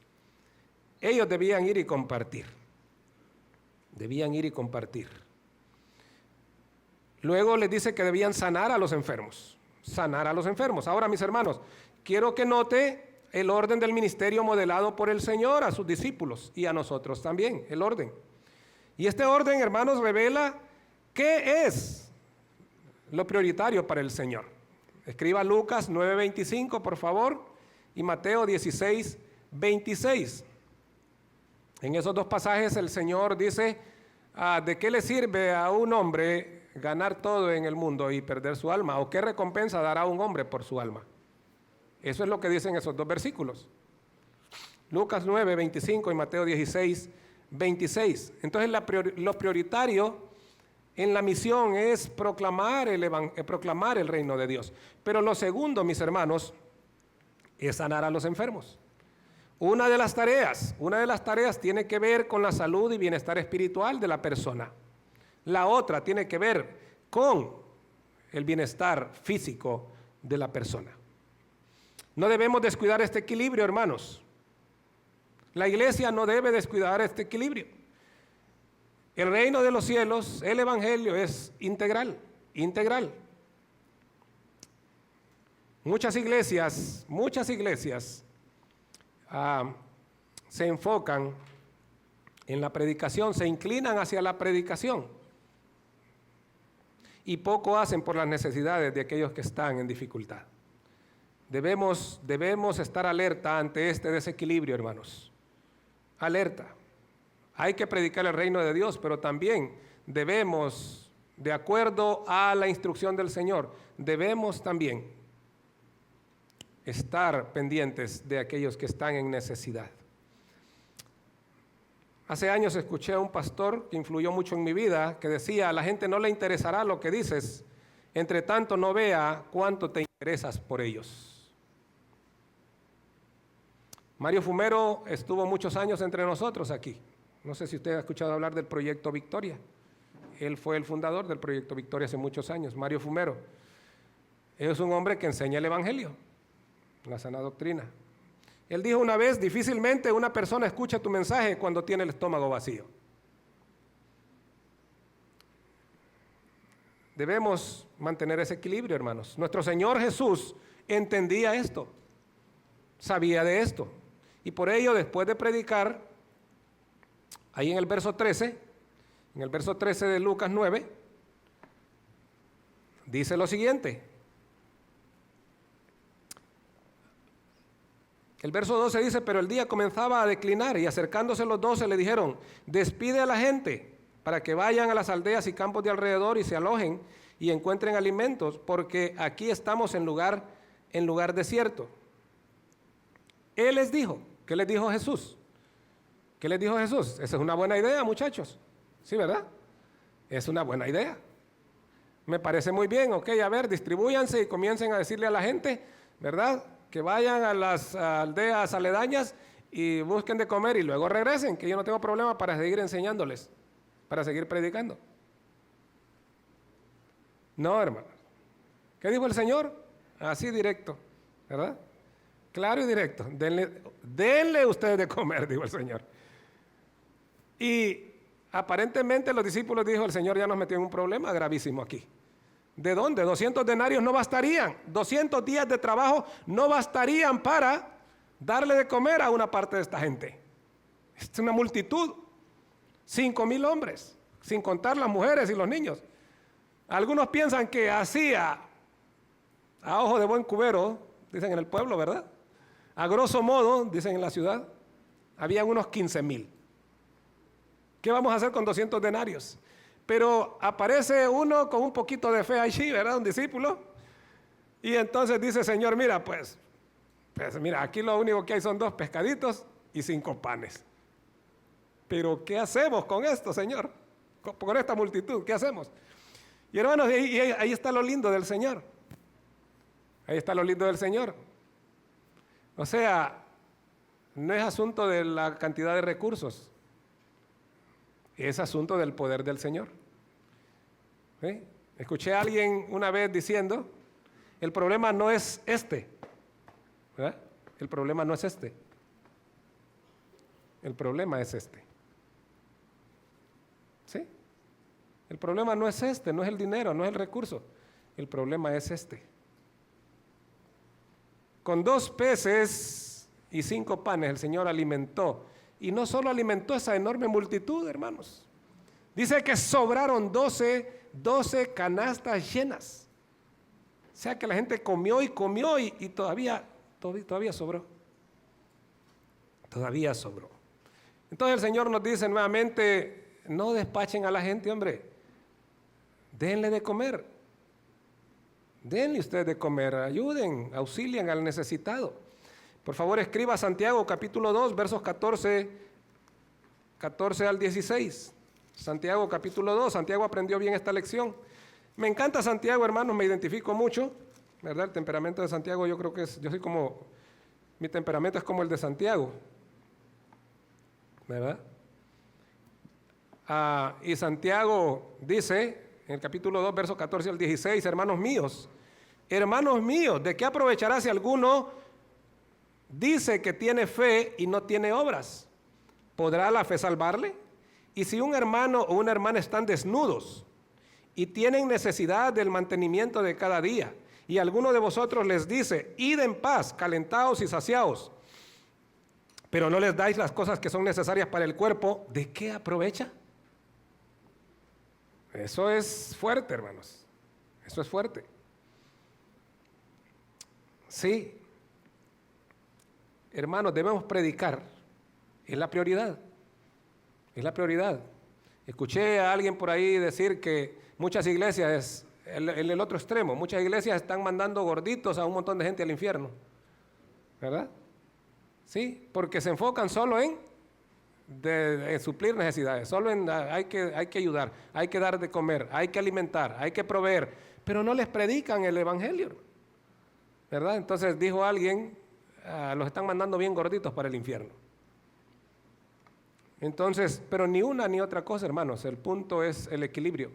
Ellos debían ir y compartir. Debían ir y compartir. Luego les dice que debían sanar a los enfermos. Sanar a los enfermos. Ahora, mis hermanos, quiero que note el orden del ministerio modelado por el Señor a sus discípulos y a nosotros también, el orden. Y este orden, hermanos, revela qué es lo prioritario para el Señor. Escriba Lucas 9:25, por favor, y Mateo 16:26. En esos dos pasajes el Señor dice, ¿de qué le sirve a un hombre ganar todo en el mundo y perder su alma? ¿O qué recompensa dará un hombre por su alma? Eso es lo que dicen esos dos versículos. Lucas 9:25 y Mateo 16:26. Entonces lo prioritario en la misión es proclamar el reino de Dios. Pero lo segundo, mis hermanos, es sanar a los enfermos. Una de las tareas tiene que ver con la salud y bienestar espiritual de la persona. La otra tiene que ver con el bienestar físico de la persona. No debemos descuidar este equilibrio, hermanos. La iglesia no debe descuidar este equilibrio. El reino de los cielos, el evangelio es integral. Muchas iglesias se enfocan en la predicación, se inclinan hacia la predicación y poco hacen por las necesidades de aquellos que están en dificultad. Debemos estar alerta ante este desequilibrio, hermanos. Alerta. Hay que predicar el reino de Dios, pero también debemos, de acuerdo a la instrucción del Señor, debemos también estar pendientes de aquellos que están en necesidad. Hace años escuché a un pastor que influyó mucho en mi vida, que decía, a la gente no le interesará lo que dices, entre tanto no vea cuánto te interesas por ellos. Mario Fumero estuvo muchos años entre nosotros aquí. No sé si usted ha escuchado hablar del Proyecto Victoria. Él fue el fundador del Proyecto Victoria hace muchos años, Mario Fumero. Él es un hombre que enseña el evangelio, la sana doctrina. Él dijo una vez, difícilmente una persona escucha tu mensaje cuando tiene el estómago vacío. Debemos mantener ese equilibrio, hermanos. Nuestro Señor Jesús entendía esto, sabía de esto. Y por ello, después de predicar, ahí en el verso 13 de Lucas 9, dice lo siguiente. El verso 12 dice, pero el día comenzaba a declinar y acercándose los 12 le dijeron, despide a la gente para que vayan a las aldeas y campos de alrededor y se alojen y encuentren alimentos, porque aquí estamos en lugar desierto. Él les dijo, ¿qué les dijo Jesús? ¿Qué les dijo Jesús? Esa es una buena idea, muchachos. ¿Sí, verdad? Es una buena idea. Me parece muy bien, ok, a ver, distribúyanse y comiencen a decirle a la gente, ¿verdad?, que vayan a las aldeas aledañas y busquen de comer y luego regresen, que yo no tengo problema para seguir enseñándoles, para seguir predicando. No, hermanos. ¿Qué dijo el Señor? Así directo, ¿verdad? Claro y directo. Denle ustedes de comer, dijo el Señor. Y aparentemente los discípulos dijo, el Señor ya nos metió en un problema gravísimo aquí. ¿De dónde? 200 denarios no bastarían. 200 días de trabajo no bastarían para darle de comer a una parte de esta gente. Es una multitud. 5,000 hombres, sin contar las mujeres y los niños. Algunos piensan que hacía a ojo de buen cubero, dicen en el pueblo, ¿verdad? A grosso modo, dicen en la ciudad, habían unos 15,000. ¿Qué vamos a hacer con 200 denarios? Pero aparece uno con un poquito de fe allí, ¿verdad? Un discípulo. Y entonces dice, Señor, mira, pues mira, aquí lo único que hay son 2 pescaditos y 5 panes. Pero ¿qué hacemos con esto, Señor? Con esta multitud, ¿qué hacemos? Y hermanos, ahí está lo lindo del Señor. Ahí está lo lindo del Señor. O sea, no es asunto de la cantidad de recursos. Es asunto del poder del Señor. ¿Sí? Escuché a alguien una vez diciendo, el problema no es este. ¿Verdad? El problema no es este. El problema es este. ¿Sí? El problema no es este, no es el dinero, no es el recurso. El problema es este. Con 2 peces y 5 panes el Señor alimentó. Y no solo alimentó esa enorme multitud, hermanos. Dice que sobraron 12 canastas llenas. O sea que la gente comió y comió y todavía sobró. Todavía sobró. Entonces el Señor nos dice nuevamente, no despachen a la gente, hombre. Denle de comer. Denle ustedes de comer. Ayuden, auxilien al necesitado. Por favor, escriba Santiago capítulo 2, versos 14 al 16. Santiago capítulo 2. Santiago aprendió bien esta lección. Me encanta Santiago, hermanos, me identifico mucho, ¿verdad? El temperamento de Santiago yo creo que mi temperamento es como el de Santiago, ¿verdad? Y Santiago dice, en el capítulo 2, versos 14 al 16, hermanos míos, ¿de qué aprovechará si alguno dice que tiene fe y no tiene obras? ¿Podrá la fe salvarle? Y si un hermano o una hermana están desnudos y tienen necesidad del mantenimiento de cada día, y alguno de vosotros les dice, id en paz, calentaos y saciaos, pero no les dais las cosas que son necesarias para el cuerpo, ¿de qué aprovecha? Eso es fuerte, hermanos. Eso es fuerte. Sí. Hermanos, debemos predicar. Es la prioridad. Es la prioridad. Escuché a alguien por ahí decir que muchas iglesias, en el otro extremo, muchas iglesias están mandando gorditos a un montón de gente al infierno. ¿Verdad? Sí, porque se enfocan solo en suplir necesidades, solo en hay que ayudar, hay que dar de comer, hay que alimentar, hay que proveer, pero no les predican el evangelio, ¿verdad? Entonces dijo alguien, los están mandando bien gorditos para el infierno. Entonces, pero ni una ni otra cosa, hermanos, el punto es el equilibrio.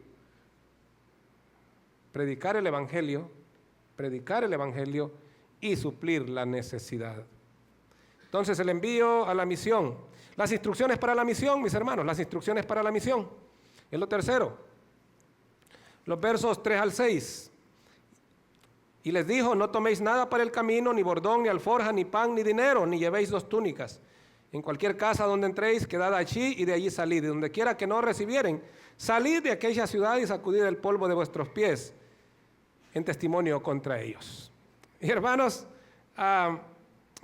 Predicar el evangelio y suplir la necesidad. Entonces, el envío a la misión. Las instrucciones para la misión, mis hermanos, las instrucciones para la misión. Es lo tercero. Los versos 3 al 6. Y les dijo, no toméis nada para el camino, ni bordón, ni alforja, ni pan, ni dinero, ni llevéis 2 túnicas. En cualquier casa donde entréis, quedad allí y de allí salid. De donde quiera que no recibieren, salid de aquella ciudad y sacudid el polvo de vuestros pies en testimonio contra ellos. Y hermanos,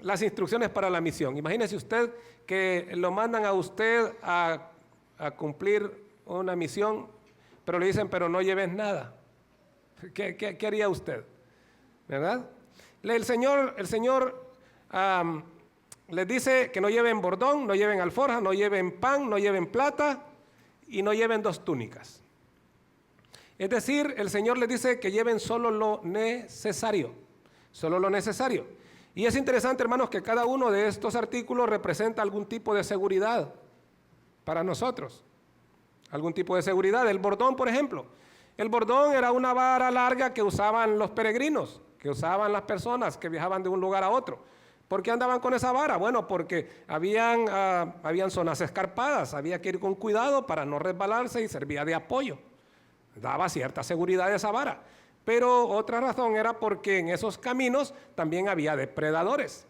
las instrucciones para la misión. Imagínese usted que lo mandan a usted a cumplir una misión, pero le dicen, pero no lleves nada. ¿Qué haría usted? ¿Verdad? El Señor les dice que no lleven bordón, no lleven alforja, no lleven pan, no lleven plata y no lleven 2 túnicas. Es decir, el Señor les dice que lleven solo lo necesario, solo lo necesario. Y es interesante, hermanos, que cada uno de estos artículos representa algún tipo de seguridad para nosotros. Algún tipo de seguridad. El bordón, por ejemplo. El bordón era una vara larga que usaban los peregrinos, que usaban las personas que viajaban de un lugar a otro. ¿Por qué andaban con esa vara? Bueno, porque habían zonas escarpadas, había que ir con cuidado para no resbalarse y servía de apoyo. Daba cierta seguridad esa vara. Pero otra razón era porque en esos caminos también había depredadores.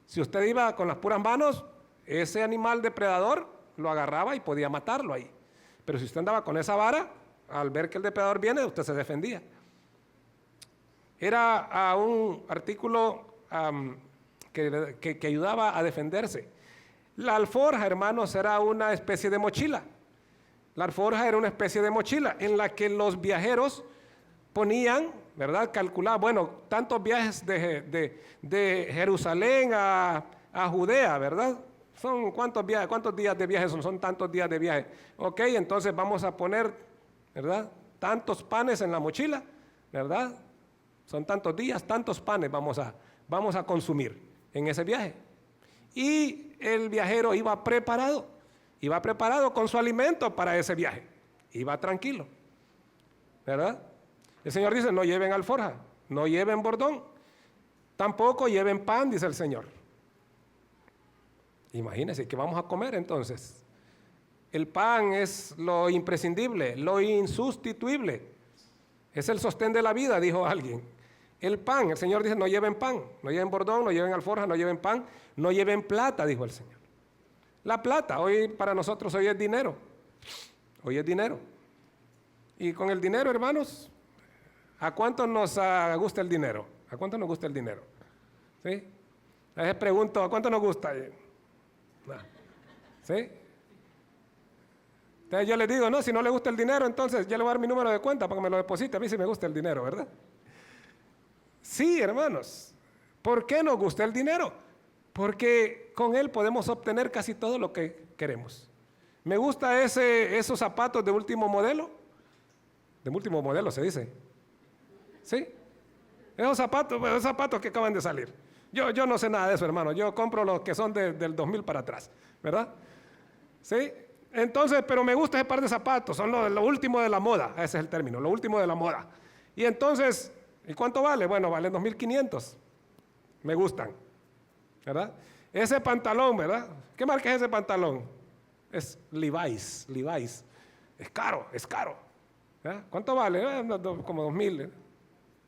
Si usted iba con las puras manos, ese animal depredador lo agarraba y podía matarlo ahí. Pero si usted andaba con esa vara, al ver que el depredador viene, usted se defendía. Era un artículo que ayudaba a defenderse. La alforja, hermanos, era una especie de mochila. La alforja era una especie de mochila en la que los viajeros ponían, ¿verdad? Calculaban, bueno, tantos viajes de Jerusalén a Judea, ¿verdad? Son ¿cuántos días de viaje son? Son tantos días de viaje. Ok, entonces vamos a poner, ¿verdad? Tantos panes en la mochila, ¿verdad? Son tantos días, tantos panes vamos a consumir en ese viaje. Y el viajero iba preparado con su alimento para ese viaje. Iba tranquilo, ¿verdad? El Señor dice, no lleven alforja, no lleven bordón, tampoco lleven pan, dice el Señor. Imagínense, ¿qué vamos a comer entonces? El pan es lo imprescindible, lo insustituible. Es el sostén de la vida, dijo alguien. El pan, el Señor dice, no lleven pan, no lleven bordón, no lleven alforja, no lleven pan, no lleven plata, dijo el Señor. La plata, hoy para nosotros hoy es dinero. Hoy es dinero. Y con el dinero, hermanos, ¿a cuánto nos gusta el dinero? ¿A cuánto nos gusta el dinero? ¿Sí? A veces pregunto, ¿a cuánto nos gusta? ¿Sí? Entonces yo les digo, no, si no le gusta el dinero, entonces ya le voy a dar mi número de cuenta para que me lo deposite. A mí sí me gusta el dinero, ¿verdad? Sí, hermanos. ¿Por qué nos gusta el dinero? Porque con él podemos obtener casi todo lo que queremos. Me gusta esos zapatos de último modelo. De último modelo se dice. ¿Sí? Esos zapatos que acaban de salir. Yo no sé nada de eso, hermano. Yo compro los que son del 2000 para atrás, ¿verdad? ¿Sí? Entonces, pero me gusta ese par de zapatos. Son lo último de la moda. Ese es el término, lo último de la moda. Y entonces, ¿y cuánto vale? Bueno, vale 2.500. Me gustan, ¿verdad? Ese pantalón, ¿verdad? ¿Qué marca es ese pantalón? Es Levi's. Es caro. ¿Verdad? ¿Cuánto vale? Como 2.000.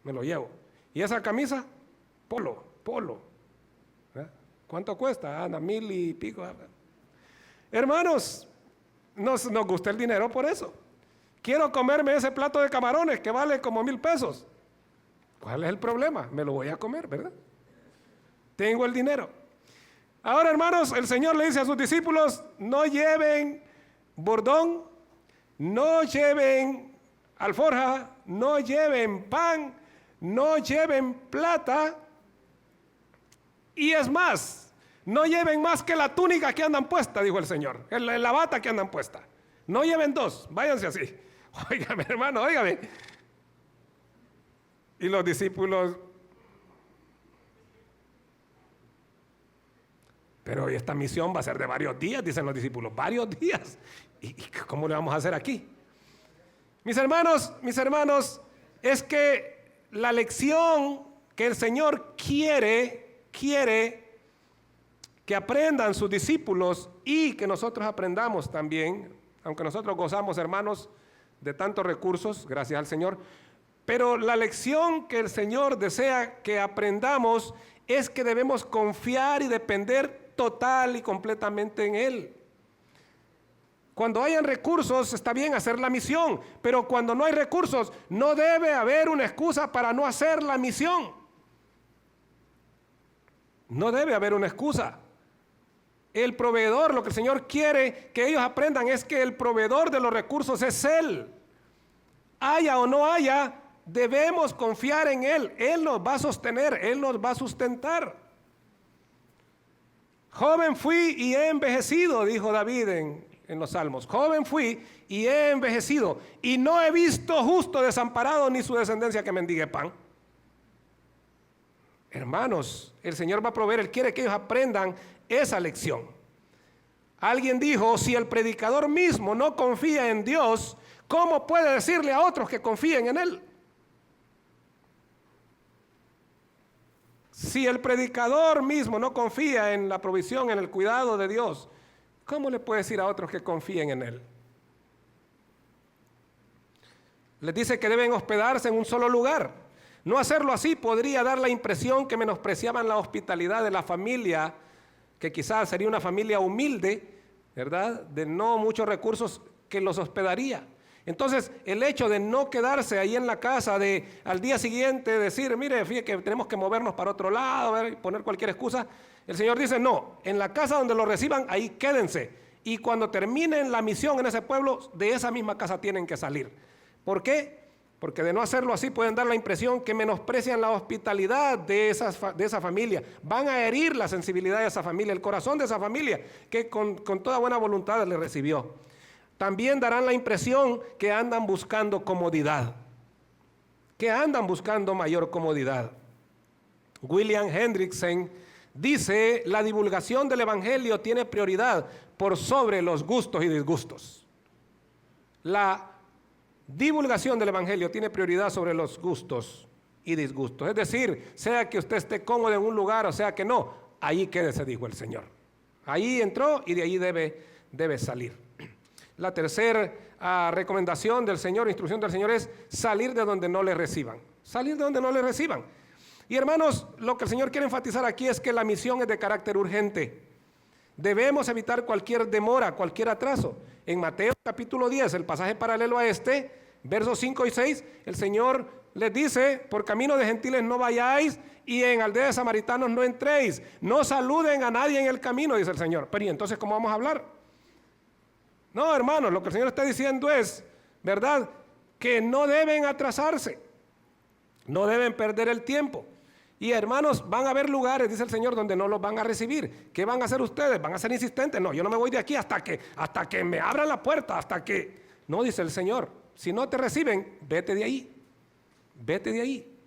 Me lo llevo. ¿Y esa camisa? Polo. ¿Verdad? ¿Cuánto cuesta? Anda, 1,000 y pico. Hermanos, nos gusta el dinero por eso. Quiero comerme ese plato de camarones que vale como 1,000 pesos. ¿Cuál es el problema? Me lo voy a comer, ¿verdad? Tengo el dinero. Ahora, hermanos, el Señor le dice a sus discípulos, no lleven bordón, no lleven alforja, no lleven pan, no lleven plata, y es más, no lleven más que la túnica que andan puesta, dijo el Señor, la bata que andan puesta. No lleven dos, váyanse así. Óigame, hermano, óigame. Y los discípulos, pero esta misión va a ser de varios días, dicen los discípulos, varios días. ¿Y cómo le vamos a hacer aquí? Mis hermanos, es que la lección que el Señor quiere que aprendan sus discípulos y que nosotros aprendamos también, aunque nosotros gozamos, hermanos, de tantos recursos, gracias al Señor, pero la lección que el Señor desea que aprendamos es que debemos confiar y depender total y completamente en Él. Cuando hayan recursos está bien hacer la misión, pero cuando no hay recursos no debe haber una excusa para no hacer la misión. No debe haber una excusa. El proveedor, lo que el Señor quiere que ellos aprendan es que el proveedor de los recursos es Él. Haya o no haya, debemos confiar en Él. Él nos va a sostener, Él nos va a sustentar. Joven fui y he envejecido, dijo David en los Salmos. Joven fui y he envejecido y no he visto justo desamparado ni su descendencia que mendigue pan. Hermanos, el Señor va a proveer, Él quiere que ellos aprendan esa lección. Alguien dijo, si el predicador mismo no confía en Dios, ¿cómo puede decirle a otros que confíen en Él? Si el predicador mismo no confía en la provisión, en el cuidado de Dios, ¿cómo le puede decir a otros que confíen en Él? Les dice que deben hospedarse en un solo lugar. No hacerlo así podría dar la impresión que menospreciaban la hospitalidad de la familia, que quizás sería una familia humilde, ¿verdad? De no muchos recursos que los hospedaría. Entonces, el hecho de no quedarse ahí en la casa, de al día siguiente decir, mire, fíjate que tenemos que movernos para otro lado, poner cualquier excusa, el Señor dice, no, en la casa donde lo reciban, ahí quédense. y cuando terminen la misión en ese pueblo, de esa misma casa tienen que salir. ¿Por qué? Porque de no hacerlo así pueden dar la impresión que menosprecian la hospitalidad de esa familia. Van a herir la sensibilidad de esa familia, el corazón de esa familia, que con toda buena voluntad le recibió. También darán la impresión que andan buscando comodidad, que andan buscando mayor comodidad. William Hendrickson dice: la divulgación del evangelio tiene prioridad por sobre los gustos y disgustos. La divulgación del evangelio tiene prioridad sobre los gustos y disgustos. Es decir, sea que usted esté cómodo en un lugar o sea que no, ahí quédese, dijo el Señor. Ahí entró y de ahí debe salir. La tercera recomendación del Señor, instrucción del Señor, es salir de donde no le reciban. Salir de donde no le reciban. Y hermanos, lo que el Señor quiere enfatizar aquí es que la misión es de carácter urgente. Debemos evitar cualquier demora, cualquier atraso. En Mateo capítulo 10, el pasaje paralelo a este, versos 5 y 6, el Señor les dice: por camino de gentiles no vayáis y en aldea de samaritanos no entréis. No saluden a nadie en el camino, dice el Señor. Pero ¿y entonces cómo vamos a hablar? No, hermanos, lo que el Señor está diciendo es, ¿verdad?, que no deben atrasarse, no deben perder el tiempo. Y hermanos, van a haber lugares, dice el Señor, donde no los van a recibir. ¿Qué van a hacer ustedes? ¿Van a ser insistentes? No, yo no me voy de aquí hasta que me abran la puerta, hasta que... No, dice el Señor, si no te reciben, vete de ahí. Vete de ahí.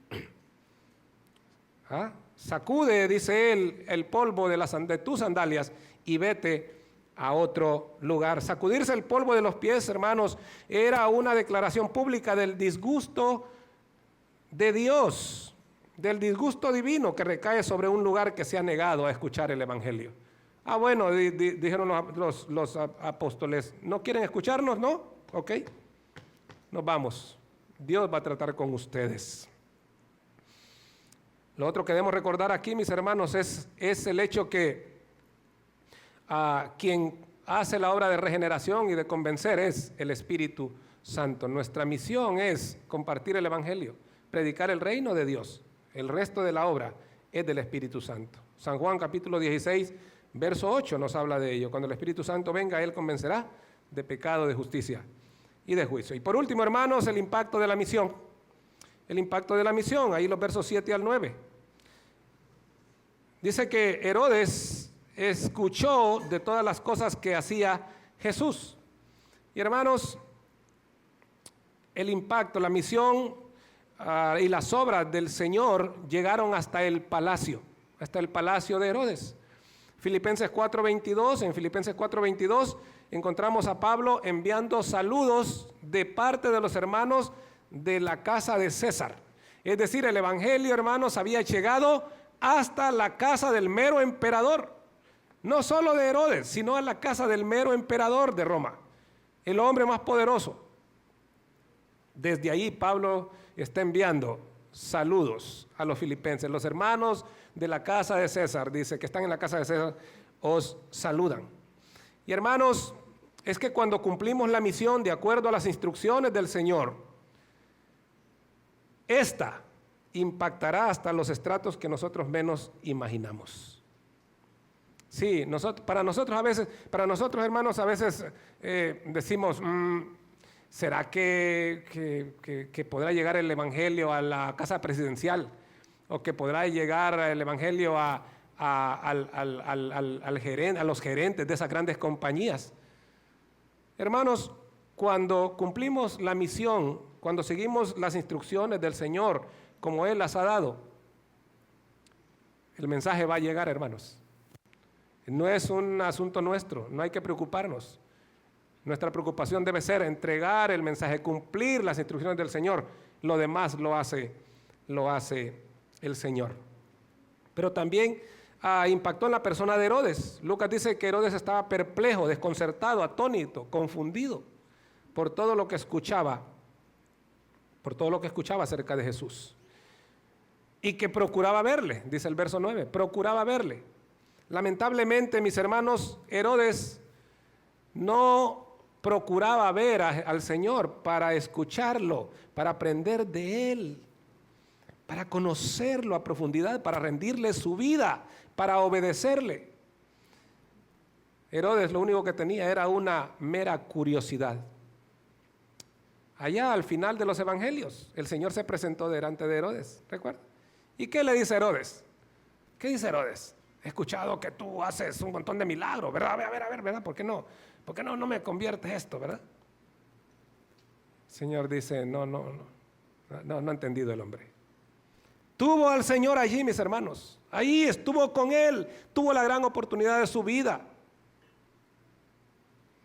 Sacude, dice él, el polvo de tus sandalias y vete a otro lugar. Sacudirse el polvo de los pies, hermanos, era una declaración pública del disgusto de Dios, del disgusto divino que recae sobre un lugar que se ha negado a escuchar el evangelio. Bueno, dijeron los apóstoles, ¿no quieren escucharnos? ¿No? Ok, nos vamos. Dios va a tratar con ustedes. Lo otro que debemos recordar aquí, mis hermanos, es el hecho que quien hace la obra de regeneración y de convencer es el Espíritu Santo. Nuestra misión es compartir el evangelio, predicar el reino de Dios. El resto de la obra es del Espíritu Santo. San Juan capítulo 16, verso 8 nos habla de ello. Cuando el Espíritu Santo venga, Él convencerá de pecado, de justicia y de juicio. Y por último, hermanos, el impacto de la misión. El impacto de la misión, ahí los versos 7 al 9. Dice que Herodes escuchó de todas las cosas que hacía Jesús. Y hermanos, el impacto, la misión y las obras del Señor llegaron hasta el palacio de Herodes. Filipenses 4:22, en Filipenses 4:22 encontramos a Pablo enviando saludos de parte de los hermanos de la casa de César. Es decir, el evangelio, hermanos, había llegado hasta la casa del mero emperador. No solo de Herodes, sino a la casa del mero emperador de Roma, el hombre más poderoso. Desde ahí Pablo está enviando saludos a los filipenses. Los hermanos de la casa de César, dice, que están en la casa de César, os saludan. Y hermanos, es que cuando cumplimos la misión de acuerdo a las instrucciones del Señor, esta impactará hasta los estratos que nosotros menos imaginamos. Sí, para nosotros hermanos, a veces decimos, ¿será que podrá llegar el evangelio a la casa presidencial? ¿O que podrá llegar el evangelio a los gerentes de esas grandes compañías? Hermanos, cuando cumplimos la misión, cuando seguimos las instrucciones del Señor como Él las ha dado, el mensaje va a llegar, hermanos. No es un asunto nuestro, no hay que preocuparnos. Nuestra preocupación debe ser entregar el mensaje, cumplir las instrucciones del Señor. Lo demás lo hace el Señor. Pero también impactó en la persona de Herodes. Lucas dice que Herodes estaba perplejo, desconcertado, atónito, confundido por todo lo que escuchaba acerca de Jesús. Y que procuraba verle, dice el verso 9, procuraba verle. Lamentablemente, mis hermanos, Herodes no procuraba ver al Señor para escucharlo, para aprender de Él, para conocerlo a profundidad, para rendirle su vida, para obedecerle. Herodes lo único que tenía era una mera curiosidad. Allá al final de los evangelios, el Señor se presentó delante de Herodes, ¿recuerda? ¿Y qué le dice Herodes? ¿Qué dice Herodes? He escuchado que tú haces un montón de milagros, ¿verdad? A ver, ¿verdad? ¿Por qué no? ¿Por qué no me conviertes esto, verdad? El Señor dice, no ha entendido el hombre. Tuvo al Señor allí, mis hermanos. Ahí estuvo con Él. Tuvo la gran oportunidad de su vida.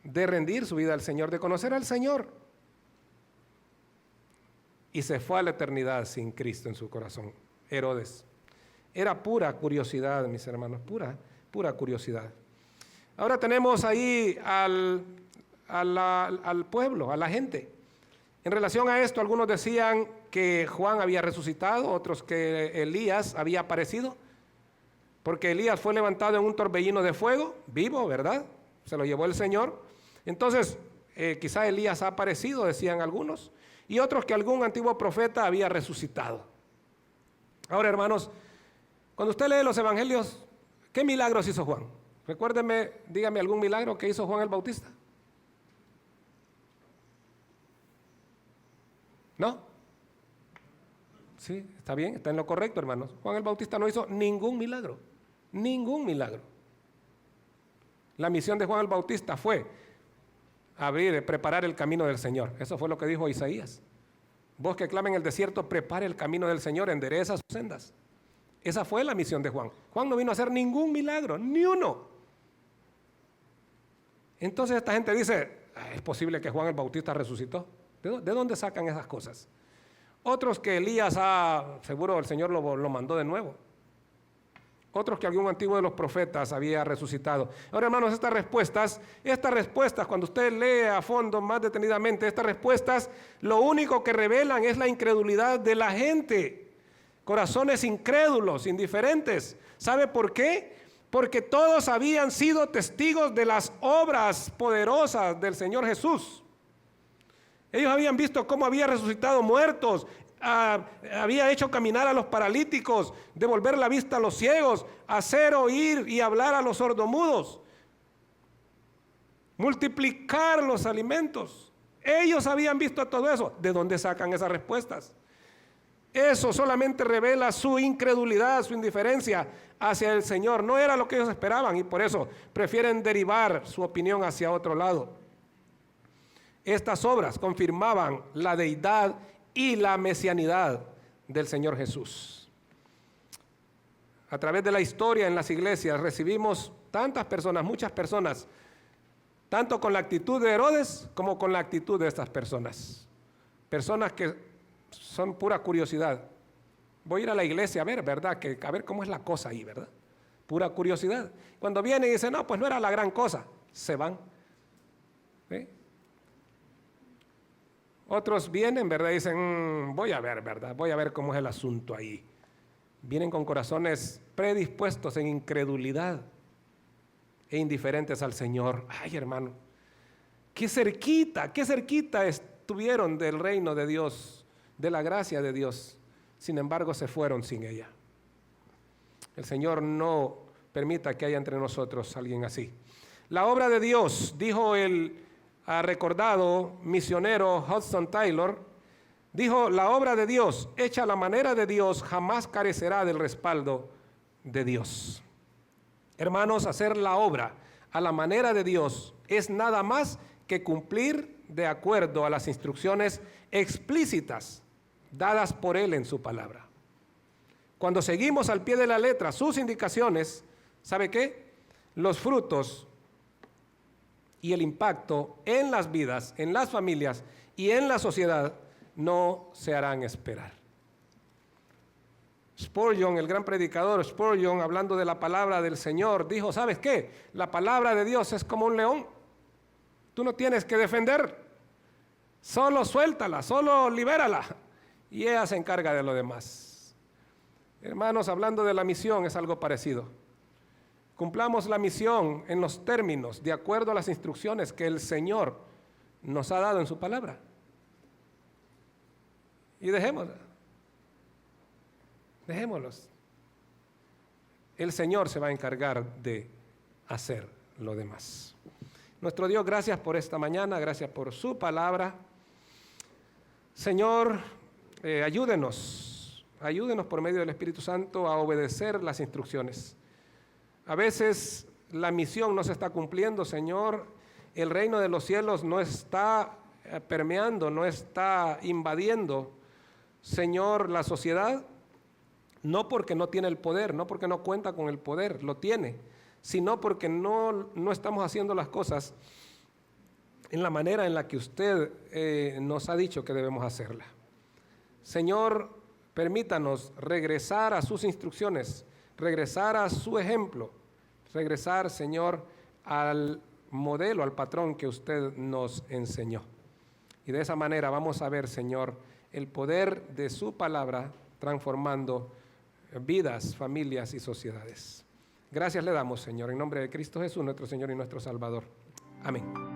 De rendir su vida al Señor, de conocer al Señor. Y se fue a la eternidad sin Cristo en su corazón. Herodes. Era pura curiosidad, mis hermanos, pura curiosidad. Ahora tenemos ahí al pueblo, a la gente. En relación a esto, algunos decían que Juan había resucitado, otros que Elías había aparecido, porque Elías fue levantado en un torbellino de fuego, vivo, ¿verdad? Se lo llevó el Señor. Entonces, quizá Elías ha aparecido, decían algunos, y otros que algún antiguo profeta había resucitado. Ahora, hermanos, cuando usted lee los evangelios, ¿qué milagros hizo Juan? Recuérdeme, dígame algún milagro que hizo Juan el Bautista. ¿No? Sí, está bien, está en lo correcto, hermanos. Juan el Bautista no hizo ningún milagro. La misión de Juan el Bautista fue preparar el camino del Señor. Eso fue lo que dijo Isaías. Vos que clamen en el desierto, prepare el camino del Señor, endereza sus sendas. Esa fue la misión de Juan. Juan no vino a hacer ningún milagro, ni uno. Entonces esta gente dice, ¿es posible que Juan el Bautista resucitó? ¿De dónde sacan esas cosas? Otros que Elías, seguro el Señor lo mandó de nuevo. Otros que algún antiguo de los profetas había resucitado. Ahora, hermanos, estas respuestas, cuando usted lee a fondo más detenidamente, estas respuestas, lo único que revelan es la incredulidad de la gente. Corazones incrédulos, indiferentes. ¿Sabe por qué? Porque todos habían sido testigos de las obras poderosas del Señor Jesús. Ellos habían visto cómo había resucitado muertos, había hecho caminar a los paralíticos, devolver la vista a los ciegos, hacer oír y hablar a los sordomudos, multiplicar los alimentos. Ellos habían visto todo eso. ¿De dónde sacan esas respuestas? Eso solamente revela su incredulidad, su indiferencia hacia el Señor. No era lo que ellos esperaban y por eso prefieren derivar su opinión hacia otro lado. Estas obras confirmaban la deidad y la mesianidad del Señor Jesús. A través de la historia en las iglesias recibimos tantas personas, muchas personas, tanto con la actitud de Herodes como con la actitud de estas personas. Personas que son pura curiosidad. Voy a ir a la iglesia a ver, ¿verdad? A ver cómo es la cosa ahí, ¿verdad? Pura curiosidad. Cuando vienen y dicen, no, pues no era la gran cosa, se van. ¿Sí? Otros vienen, ¿verdad? Y dicen, voy a ver, ¿verdad? Voy a ver cómo es el asunto ahí. Vienen con corazones predispuestos en incredulidad e indiferentes al Señor. Ay, hermano, qué cerquita estuvieron del reino de Dios, de la gracia de Dios. Sin embargo, se fueron sin ella. El Señor no permita que haya entre nosotros alguien así. La obra de Dios, dijo el recordado misionero Hudson Taylor, dijo, la obra de Dios, hecha a la manera de Dios, jamás carecerá del respaldo de Dios. Hermanos, hacer la obra a la manera de Dios es nada más que cumplir de acuerdo a las instrucciones explícitas dadas por Él en su palabra. Cuando seguimos al pie de la letra sus indicaciones, ¿sabe qué? Los frutos y el impacto en las vidas, en las familias y en la sociedad no se harán esperar. Spurgeon, el gran predicador Spurgeon, hablando de la palabra del Señor, dijo, ¿sabes qué? La palabra de Dios es como un león. Tú no tienes que defender, solo suéltala, solo libérala y ella se encarga de lo demás. Hermanos, hablando de la misión es algo parecido. Cumplamos la misión en los términos, de acuerdo a las instrucciones que el Señor nos ha dado en su palabra. Y dejémoslos. El Señor se va a encargar de hacer lo demás. Nuestro Dios, gracias por esta mañana, gracias por su palabra. Señor, ayúdenos por medio del Espíritu Santo a obedecer las instrucciones. A veces la misión no se está cumpliendo, Señor. El reino de los cielos no está permeando, no está invadiendo, Señor, la sociedad. No porque no tiene el poder, no porque no cuenta con el poder, lo tiene, sino porque no estamos haciendo las cosas en la manera en la que usted nos ha dicho que debemos hacerla. Señor, permítanos regresar a sus instrucciones, regresar a su ejemplo, regresar, Señor, al modelo, al patrón que usted nos enseñó. Y de esa manera vamos a ver, Señor, el poder de su palabra transformando vidas, familias y sociedades. Gracias le damos, Señor, en nombre de Cristo Jesús, nuestro Señor y nuestro Salvador. Amén.